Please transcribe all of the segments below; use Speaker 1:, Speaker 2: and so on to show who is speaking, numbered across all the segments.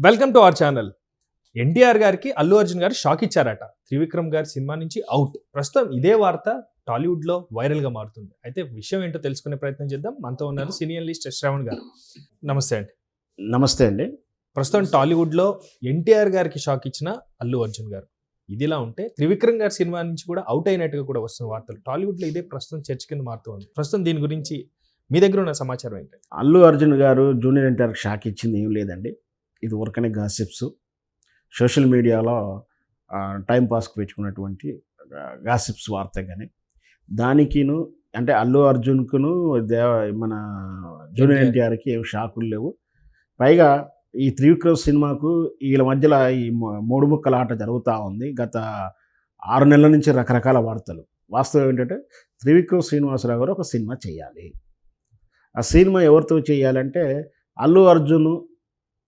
Speaker 1: Welcome to our channel. NTR గారికి అల్లు అర్జున్ గారు shock ఇచ్చారట. త్రివిక్రమ్ గారి సినిమా నుంచి అవుట్. ప్రస్తుతం ఇదే వార్త టాలీవుడ్ లో వైరల్ గా మారుతుంది. అయితే విషయం ఏంటో తెలుసుకునే ప్రయత్నం చేద్దాం. మనతో ఉన్నారు సీనియర్ లిస్ట్ శ్రవణ్ గారు. నమస్తే అండి.
Speaker 2: నమస్తే అండి.
Speaker 1: ప్రస్తుతం టాలీవుడ్ లో ఎన్టీఆర్ గారికి షాక్ ఇచ్చిన అల్లు అర్జున్ గారు. ఇదిలా ఉంటే త్రివిక్రమ్ గారి సినిమా నుంచి కూడా అవుట్ అయినట్టుగా కూడా వస్తున్న వార్తలు టాలీవుడ్ లో ఇదే ప్రస్తుతం చర్చ కింద మారుతూ ఉంది. ప్రస్తుతం దీని గురించి మీ దగ్గర ఉన్న సమాచారం ఏంటి?
Speaker 2: అల్లు అర్జున్ గారు జూనియర్ ఎన్టీఆర్ షాక్ ఇచ్చింది ఏం లేదండి. ఇది ఊరకనే గాసిప్స్, సోషల్ మీడియాలో టైంపాస్కి పెట్టుకున్నటువంటి గాసిప్స్ వార్త. కానీ దానికిను అంటే అల్లు అర్జున్కును మన జూనియర్ ఎన్టీఆర్కి ఏమి షాకులు లేవు. పైగా ఈ త్రివిక్రమ్ సినిమాకు వీళ్ళ మధ్యలో ఈ మూడు ముక్కల ఆట జరుగుతూ ఉంది. గత 6 నెలల నుంచి రకరకాల వార్తలు. వాస్తవం ఏంటంటే త్రివిక్రమ్ శ్రీనివాసరావు గారు ఒక సినిమా చేయాలి. ఆ సినిమా ఎవరితో చేయాలంటే అల్లు అర్జున్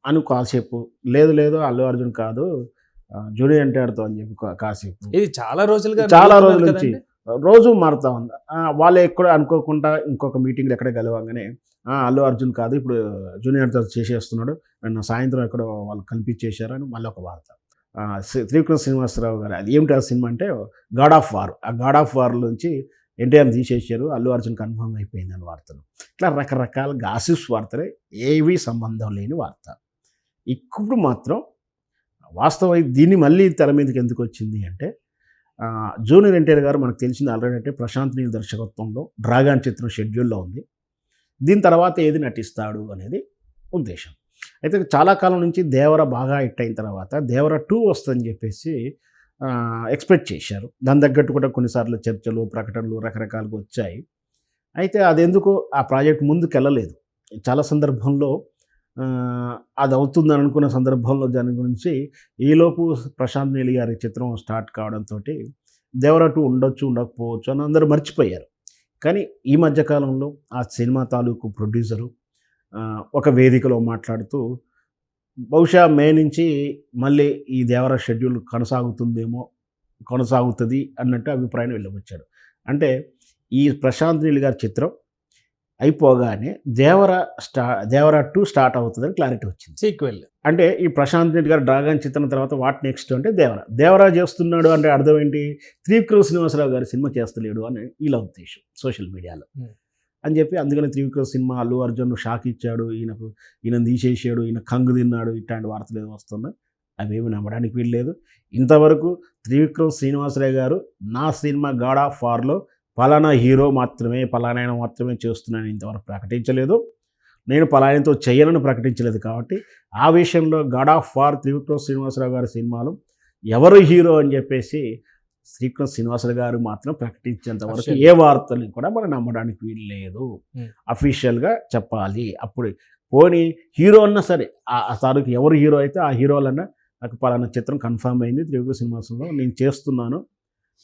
Speaker 2: అని కాసేపు, లేదు అల్లు అర్జున్ కాదు జూనియర్ ఎన్టీఆర్తో అని చెప్పి కాసేపు.
Speaker 1: ఇది చాలా రోజుల
Speaker 2: నుంచి రోజు మారుతా ఉంది. వాళ్ళు ఎక్కడ అనుకోకుండా ఇంకొక మీటింగ్లో ఎక్కడ గెలవగానే అల్లు అర్జున్ కాదు ఇప్పుడు జూనియర్తో చేసేస్తున్నాడు, నన్ను సాయంత్రం ఎక్కడో వాళ్ళు కల్పించేశారని మళ్ళీ ఒక వార్త. త్రివిక్రమ్ శ్రీనివాసరావు గారు అది ఏమిటి ఆ సినిమా అంటే గాడ్ ఆఫ్ వార్. ఆ గాడ్ ఆఫ్ వార్ నుంచి ఎన్టీఆర్ని తీసేసారు, అల్లు అర్జున్ కన్ఫర్మ్ అయిపోయిందని వార్తలు. ఇట్లా రకరకాల గాసిప్స్ వార్తలే, ఏవి సంబంధం లేని వార్త. ఇప్పుడు మాత్రం వాస్తవం దీన్ని మళ్ళీ తెర మీదకి ఎందుకు వచ్చింది అంటే జూనియర్ ఎన్టీఆర్ గారు మనకు తెలిసింది ఆల్రెడీ అంటే ప్రశాంత్ నీల్ దర్శకత్వంలో డ్రాగన్ చిత్రం షెడ్యూల్లో ఉంది. దీని తర్వాత ఏది నటిస్తాడు అనేది ఉద్దేశం. అయితే చాలా కాలం నుంచి దేవర బాగా హిట్ అయిన తర్వాత దేవర 2 వస్తుందని చెప్పేసి ఎక్స్పెక్ట్ చేశారు. దాని తగ్గట్టు కూడా కొన్నిసార్లు చర్చలు, ప్రకటనలు రకరకాలుగా వచ్చాయి. అయితే అదెందుకు ఆ ప్రాజెక్ట్ ముందుకు వెళ్ళలేదు. చాలా సందర్భంలో అది అవుతుందని అనుకున్న సందర్భంలో దాని గురించి ఈలోపు ప్రశాంత్ నీల్ గారి చిత్రం స్టార్ట్ కావడంతో దేవర 2 ఉండొచ్చు ఉండకపోవచ్చు అని అందరూ మర్చిపోయారు. కానీ ఈ మధ్యకాలంలో ఆ సినిమా తాలూకు ప్రొడ్యూసరు ఒక వేదికలో మాట్లాడుతూ బహుశా మే నుంచి మళ్ళీ ఈ దేవర షెడ్యూల్ కొనసాగుతుంది అన్నట్టు అభిప్రాయం వెళ్ళవచ్చాడు. అంటే ఈ ప్రశాంత్ నీల్ గారి చిత్రం అయిపోగానే దేవర 2 స్టార్ట్ అవుతుందని క్లారిటీ వచ్చింది.
Speaker 1: సీక్వెల్
Speaker 2: అంటే ఈ ప్రశాంత్ నీల్ గారు డ్రాగన్ చిత్రం తర్వాత వాట్ నెక్స్ట్ అంటే దేవర చేస్తున్నాడు అంటే అర్థం ఏంటి, త్రివిక్రమ్ శ్రీనివాసరావు గారి సినిమా చేస్తలేడు అని వీళ్ళ ఉద్దేశం సోషల్ మీడియాలో అని చెప్పి. అందుకని త్రివిక్రమ్ సినిమా అల్లు అర్జున్ షాక్ ఇచ్చాడు, ఈయన తీసేసాడు, ఈయన కంగు తిన్నాడు, ఇట్లాంటి వార్తలు ఏదో వస్తున్నాయి. అవేమి నమ్మడానికి వీల్లేదు. ఇంతవరకు త్రివిక్రమ్ శ్రీనివాసరావు గారు నా సినిమా గాడ్ ఆఫ్ వార్లో పలానా హీరో మాత్రమే చేస్తున్నానని ఇంతవరకు ప్రకటించలేదు. నేను పలానాతో చేయనని ప్రకటించలేదు. కాబట్టి ఆ విషయంలో god of war Trivikram Srinivasarao గారి సినిమాలో ఎవరు హీరో అని చెప్పేసి శ్రీకృష్ణ శ్రీనివాసరావు గారు మాత్రం ప్రకటించేంత వరకు ఏ వార్తల్ని కూడా మనం నమ్మడానికి వీలు లేదు. అఫీషియల్గా చెప్పాలి. అప్పుడు పోనీ హీరో అన్నా సరే ఆ తాలూకు ఎవరు హీరో అయితే ఆ హీరోలన్నా నాకు పలానా చిత్రం కన్ఫర్మ్ అయింది త్రివిక్రమ్ శ్రీనివాసరావు నేను చేస్తున్నాను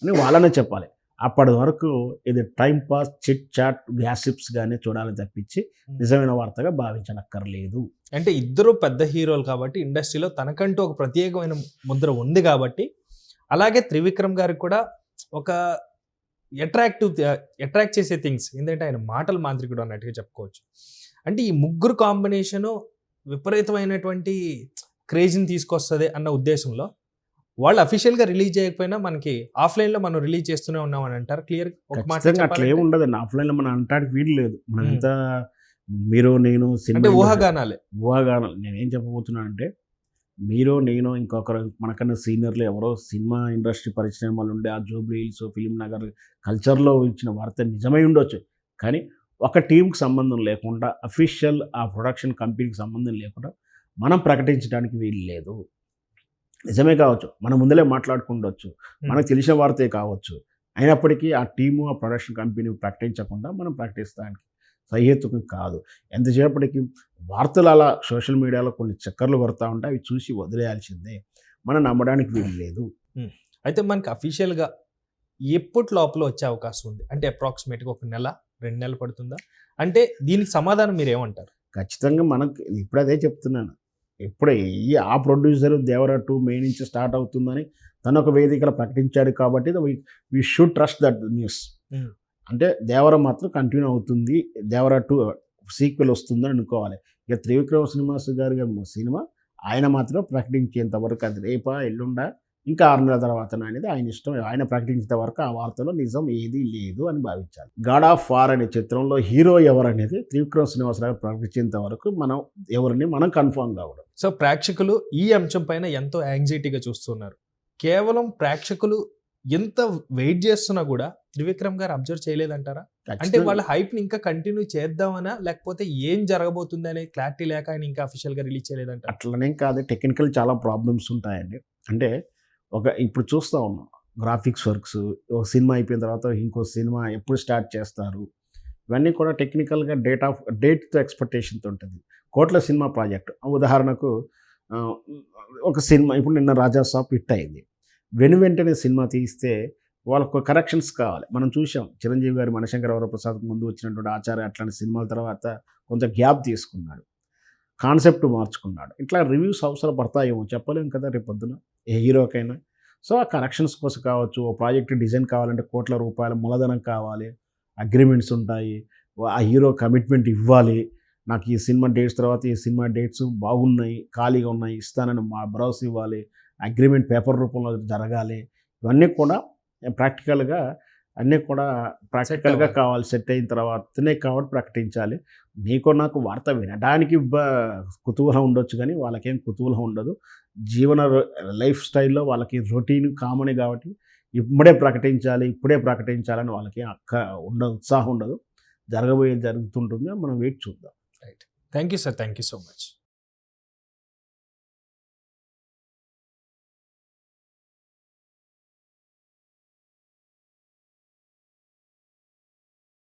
Speaker 2: అని వాళ్ళనే చెప్పాలి. అప్పటి వరకు ఇది టైం పాస్ చిట్ చాట్ గ్యాసిప్స్గానే చూడాలని తప్పించి నిజమైన వార్తగా భావించనక్కర్లేదు.
Speaker 1: అంటే ఇద్దరు పెద్ద హీరోలు కాబట్టి ఇండస్ట్రీలో తనకంటూ ఒక ప్రత్యేకమైన ముద్ర ఉంది కాబట్టి, అలాగే త్రివిక్రమ్ గారికి కూడా ఒక అట్రాక్ట్ చేసే థింగ్స్ ఏంటంటే ఆయన మాటల మాంత్రికుడు అన్నట్టుగా చెప్పుకోవచ్చు. అంటే ఈ ముగ్గురు కాంబినేషను విపరీతమైనటువంటి క్రేజ్ని తీసుకొస్తుంది అన్న ఉద్దేశంలో వాళ్ళు అఫీషియల్గా రిలీజ్ చేయకపోయినా మనకి ఆఫ్లైన్లో మనం రిలీజ్ చేస్తూనే ఉన్నాం అని అంటారు. క్లియర్
Speaker 2: అట్లా ఏమి ఉండదండి. ఆఫ్లైన్లో మనం అంటానికి వీలు లేదు. మనం ఎంత మీరు నేను సినిమా
Speaker 1: ఊహాగానాలు.
Speaker 2: నేనేం చెప్పబోతున్నానంటే మీరు నేను ఇంకొకరు మనకన్నా సీనియర్లు ఎవరో సినిమా ఇండస్ట్రీ పరిశ్రమలు ఉండే ఆ జూబ్లీ హిల్స్ ఫిలిం నగర్ కల్చర్లో ఇచ్చిన వార్త నిజమై ఉండొచ్చు. కానీ ఒక టీంకి సంబంధం లేకుండా అఫీషియల్ ఆ ప్రొడక్షన్ కంపెనీకి సంబంధం లేకుండా మనం ప్రకటించడానికి వీలు లేదు. నిజమే కావచ్చు, మనం ముందలే మాట్లాడుకుండొచ్చు, మనకు తెలిసిన వార్తే కావచ్చు. అయినప్పటికీ ఆ టీము ఆ ప్రొడక్షన్ కంపెనీ ప్రకటించకుండా మనం ప్రకటిస్తానికి సహేతుకం కాదు. ఎంతసేపటికి వార్తలు అలా సోషల్ మీడియాలో కొన్ని చక్కర్లు కొడతా ఉంటాయి, అవి చూసి వదిలేయాల్సిందే. మనం నమ్మడానికి వీలు లేదు.
Speaker 1: అయితే మనకి అఫీషియల్గా ఎప్పటి లోపల వచ్చే అవకాశం ఉంది అంటే అప్రాక్సిమేట్గా 1 నెల 2 నెలలు పడుతుందా? అంటే దీనికి సమాధానం మీరు ఏమంటారు?
Speaker 2: ఖచ్చితంగా మనకు ఇప్పుడు అదే చెప్తున్నాను. ఎప్పుడే ఆ ప్రొడ్యూసర్ దేవర 2 మే నుంచి స్టార్ట్ అవుతుందని తను ఒక వేదికలో ప్రకటించాడు కాబట్టి we should trust that news. అంటే దేవర మాత్రం కంటిన్యూ అవుతుంది, దేవర 2 సీక్వెల్ వస్తుందని అనుకోవాలి. ఇక త్రివిక్రమ్ శ్రీనివాస్ గారి సినిమా ఆయన మాత్రం ప్రకటించేంత వరకు అది రేపా ఎల్లుండా ఇంకా 6 నెలల తర్వాత అనేది ఆయన ఇష్టం. ఆయన ప్రకటించేంత వరకు ఆ వార్తలో నిజం ఏదీ లేదు అని భావించాలి. గాడ్ ఆఫ్ వార్ అనే చిత్రంలో హీరో ఎవరనేది త్రివిక్రమ్ శ్రీనివాసరావు ప్రకటించేంత వరకు మనం కన్ఫర్మ్ కావడం.
Speaker 1: సో ప్రేక్షకులు ఈ అంశం పైన ఎంతో యాంగ్జైటీగా చూస్తున్నారు. కేవలం ప్రేక్షకులు ఎంత వెయిట్ చేస్తున్నా కూడా త్రివిక్రమ్ గారు అబ్జర్వ్ చేయలేదంటారా? అంటే వాళ్ళ హైప్ ని ఇంకా కంటిన్యూ చేద్దామనా, లేకపోతే ఏం జరగబోతుంది అనే క్లారిటీ లేక ఆయన ఇంకా అఫీషియల్ గా రిలీజ్ చేయలేదంటారా?
Speaker 2: అట్లనేం కాదు, టెక్నికల్ చాలా ప్రాబ్లమ్స్ ఉంటాయండి. అంటే ఇప్పుడు చూస్తూ ఉన్నాం గ్రాఫిక్స్ వర్క్స్, ఒక సినిమా అయిపోయిన తర్వాత ఇంకో సినిమా ఎప్పుడు స్టార్ట్ చేస్తారు, ఇవన్నీ కూడా టెక్నికల్గా డేట్తో ఎక్స్పెక్టేషన్తో ఉంటుంది. కోట్ల సినిమా ప్రాజెక్ట్ ఉదాహరణకు ఒక సినిమా ఇప్పుడు నిన్న రాజా సాబ్ హిట్ అయింది. వెంటనే సినిమా తీస్తే వాళ్ళకు కరెక్షన్స్ కావాలి. మనం చూసాం చిరంజీవి గారి మనశంకర వరప్రసాద్కి ముందు వచ్చినటువంటి ఆచార్య అట్లాంటి సినిమాల తర్వాత కొంచెం గ్యాప్ తీసుకున్నాడు, కాన్సెప్ట్ మార్చుకున్నాడు. ఇట్లా రివ్యూస్ అవసరం పడతాయేమో చెప్పలేం కదా రేపు పొద్దున ఏ హీరోకైనా. సో ఆ కరెక్షన్స్ కోసం కావచ్చు, ఓ ప్రాజెక్ట్ డిజైన్ కావాలంటే కోట్ల రూపాయల మూలధనం కావాలి, అగ్రిమెంట్స్ ఉంటాయి, ఆ హీరో కమిట్మెంట్ ఇవ్వాలి. నాకు ఈ సినిమా డేట్స్ తర్వాత ఈ సినిమా డేట్స్ బాగున్నాయి, ఖాళీగా ఉన్నాయి, ఇస్తానని మా భరోసా ఇవ్వాలి, అగ్రిమెంట్ పేపర్ రూపంలో జరగాలి. ఇవన్నీ కూడా ప్రాక్టికల్గా కావాలి. సెట్ అయిన తర్వాతనే కాబట్టి ప్రకటించాలి. నీకు నాకు వార్త వినడానికి కుతూహలం ఉండొచ్చు, కానీ వాళ్ళకేం కుతూహలం ఉండదు. లైఫ్ స్టైల్లో వాళ్ళకి రొటీన్ కామనే కాబట్టి ఇప్పుడే ప్రకటించాలని వాళ్ళకి ఉత్సాహం ఉండదు. జరుగుతుంటుంది, మనం వెయిట్ చూద్దాం.
Speaker 1: Right. Thank you sir, thank you so much.